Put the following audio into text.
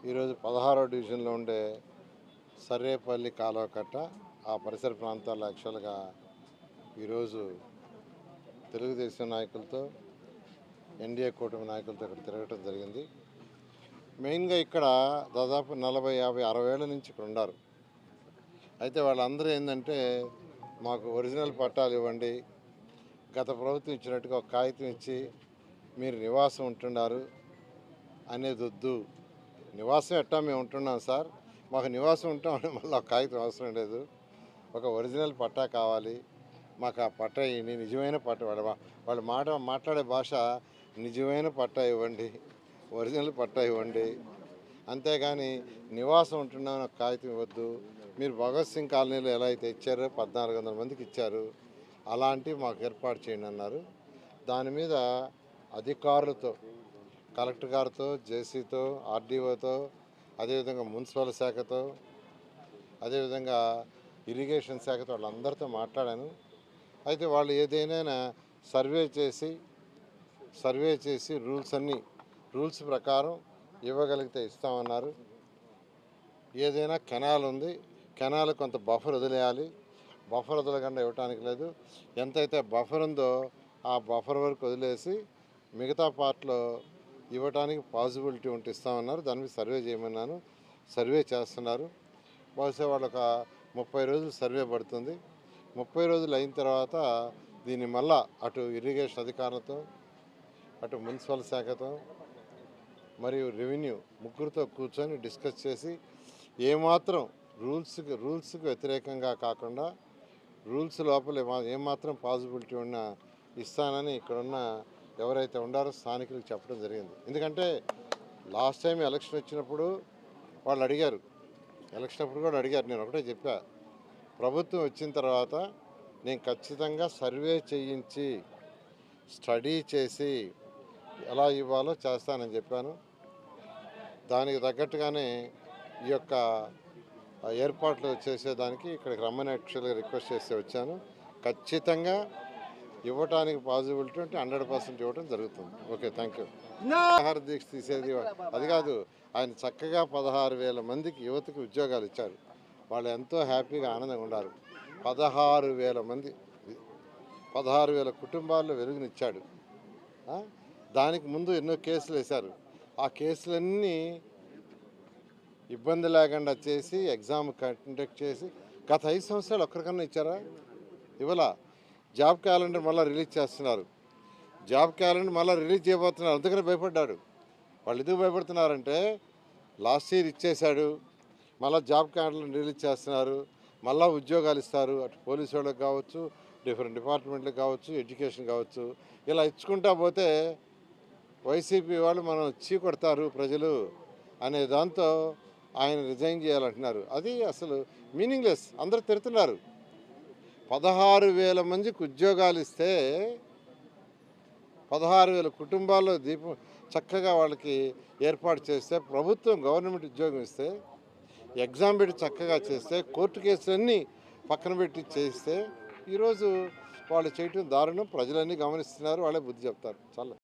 ఈరోజు 16వ డివిజన్లో ఉండే సర్రేపల్లి కాలువకట్ట ఆ పరిసర ప్రాంతాల్లో యాక్చువల్గా ఈరోజు తెలుగుదేశం నాయకులతో ఎన్డీఏ కూటమి నాయకులతో ఇక్కడ తిరగటం జరిగింది. మెయిన్గా ఇక్కడ దాదాపు 40, 50, 60 ఏళ్ళ నుంచి ఇక్కడ ఉన్నారు. అయితే వాళ్ళందరూ ఏంటంటే మాకు ఒరిజినల్ పట్టాలు ఇవ్వండి, గత ప్రభుత్వం ఇచ్చినట్టుగా ఒక కాగితం ఇచ్చి మీరు నివాసం ఉంటున్నారు అనేది వద్దు. నివాసం ఎట్టా మేము ఉంటున్నాం సార్, మాకు నివాసం ఉంటామని మళ్ళీ ఒక కాగితం అవసరం లేదు, ఒక ఒరిజినల్ పట్టా కావాలి మాకు. ఆ పట్టా నిజమైన పట్టా, వాళ్ళు మాట్లాడే భాష నిజమైన పట్టా ఇవ్వండి, ఒరిజినల్ పట్టా ఇవ్వండి, అంతేగాని నివాసం ఉంటున్నామని ఒక కాగితం ఇవ్వద్దు. మీరు భగత్ సింగ్ కాలనీలో ఎలా అయితే ఇచ్చారో 1400 మందికి ఇచ్చారు, అలాంటివి మాకు ఏర్పాటు చేయండి అన్నారు. దాని మీద అధికారులతో, కలెక్టర్ గారితో, జేసీతో, ఆర్డీఓతో, అదేవిధంగా మున్సిపల్ శాఖతో, అదేవిధంగా ఇరిగేషన్ శాఖతో వాళ్ళందరితో మాట్లాడాను. అయితే వాళ్ళు ఏదైనా సర్వే చేసి రూల్స్ ప్రకారం ఇవ్వగలిగితే ఇస్తామన్నారు. ఏదైనా కెనాల్ ఉంది, కెనాల్ కొంత బఫర్ వదిలేయాలి, బఫర్ వదలకుండా ఇవ్వటానికి లేదు. ఎంతైతే బఫర్ ఉందో ఆ బఫర్ వరకు వదిలేసి మిగతా పార్ట్లో ఇవ్వటానికి పాసిబిలిటీ ఉంటే ఇస్తామన్నారు. దాని మీద సర్వే చేయమన్నాను, సర్వే చేస్తున్నారు. బహుశా వాళ్ళొక 30 రోజులు సర్వే పడుతుంది. 30 రోజులు అయిన తర్వాత దీన్ని మళ్ళా అటు ఇరిగేషన్ అధికారులతో, అటు మున్సిపల్ శాఖతో మరియు రెవెన్యూ ముగ్గురితో కూర్చొని డిస్కస్ చేసి ఏమాత్రం రూల్స్కి వ్యతిరేకంగా కాకుండా రూల్స్ లోపల ఏమాత్రం పాసిబిలిటీ ఉన్నా ఇస్తానని ఇక్కడున్న ఎవరైతే ఉండారో స్థానికులకు చెప్పడం జరిగింది. ఎందుకంటే లాస్ట్ టైం ఎలక్షన్ వచ్చినప్పుడు వాళ్ళు అడిగారు, నేను ఒకటే చెప్పా, ప్రభుత్వం వచ్చిన తర్వాత నేను ఖచ్చితంగా సర్వే చేయించి స్టడీ చేసి ఎలా ఇవ్వాలో చేస్తానని చెప్పాను. దానికి తగ్గట్టుగానే ఈ యొక్క ఏర్పాట్లు చేసేదానికి ఇక్కడికి రమ్మని యాక్చువల్గా రిక్వెస్ట్ చేసి వచ్చాను. ఖచ్చితంగా ఇవ్వటానికి పాసిబిలిటీ ఉంటే 100% ఇవ్వడం జరుగుతుంది. Okay, thank you. ఆహార దీక్ష తీసేది అది కాదు, ఆయన చక్కగా 16,000 మందికి యువతకి ఉద్యోగాలు ఇచ్చారు. వాళ్ళు ఎంతో హ్యాపీగా ఆనందంగా ఉన్నారు. 16,000 మంది, 16,000 కుటుంబాల్లో వెలుగునిచ్చాడు. దానికి ముందు ఎన్నో కేసులు వేశారు. ఆ కేసులన్నీ ఇబ్బంది లేకుండా చేసి ఎగ్జామ్ కండక్ట్ చేసి గత 5 సంవత్సరాలు ఒక్కరికన్నా ఇచ్చారా? ఇవ్వలా. జాబ్ క్యాలెండర్ మళ్ళీ రిలీజ్ చేస్తున్నారు, అందుకనే భయపడ్డాడు. వాళ్ళు ఎందుకు భయపడుతున్నారంటే లాస్ట్ ఇయర్ ఇచ్చేశాడు, మళ్ళీ జాబ్ క్యాలెండర్ రిలీజ్ చేస్తున్నారు, మళ్ళీ ఉద్యోగాలు ఇస్తారు. అటు పోలీసు వాళ్ళకి కావచ్చు, డిఫరెంట్ డిపార్ట్మెంట్లకు కావచ్చు, ఎడ్యుకేషన్ కావచ్చు. ఇలా ఇచ్చుకుంటా పోతే వైసీపీ వాళ్ళు మనం చీకొడతారు ప్రజలు అనే దాంతో ఆయన రిజైన్ చేయాలంటున్నారు. అది అసలు మీనింగ్లెస్. అందరూ తిడుతున్నారు. 16,000 మందికి ఉద్యోగాలు ఇస్తే 16,000 కుటుంబాల్లో చక్కగా వాళ్ళకి ఏర్పాటు చేస్తే, ప్రభుత్వం గవర్నమెంట్ ఉద్యోగం ఇస్తే, ఎగ్జామ్ పెట్టి చక్కగా చేస్తే, కోర్టు కేసులన్నీ పక్కన పెట్టి చేస్తే ఈరోజు వాళ్ళు చేయటం దారుణం. ప్రజలన్నీ గమనిస్తున్నారు, వాళ్ళే బుద్ధి చెప్తారు. చాలా